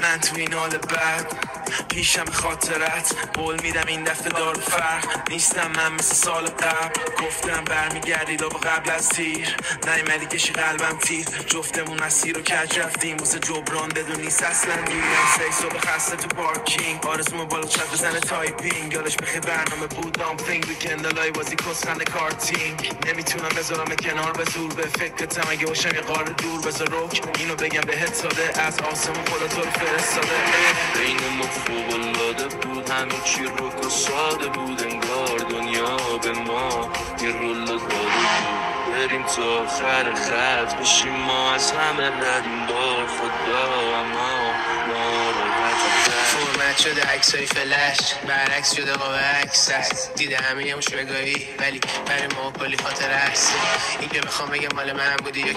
من تو این حال بد پیشم خاطرت قول میدم این دفعه دارو فرق نیستم من مثل سال قبل گفتم برمیگردی لابا قبل از تیر نیمدی کشی قلبم تیر جفتمون مسیر رو کج رفتیم واسه جبران بدون نیست اصلا دیرم سی صبح خسته تو پارکینگ آرزومو بالا چت بزنه تایپینگ یادش بخیر برنامه بود دامپلینگ ویکندالای بازی کسخنده کارتینگ نمیتونم بذارم کنار به زور به فکرتم اگه باشم یه قاره دور بذار روک اینو بگم بهت ساده از آسمون خدا تو رو فرستاده بین ما فوق‌العاده بود همه چی رک و ساده بود انگار دنیا به ما یه رول داده بود بریم تا آخر خط بشیم ما از همه ردیم بار خدا اما فرمت شده عکسای فلش برعکس شده قاب عکس دیده همه یه مش بگاهی ولی برای ما کلی خاطر هست این که بخوام بگم مال من بودی یا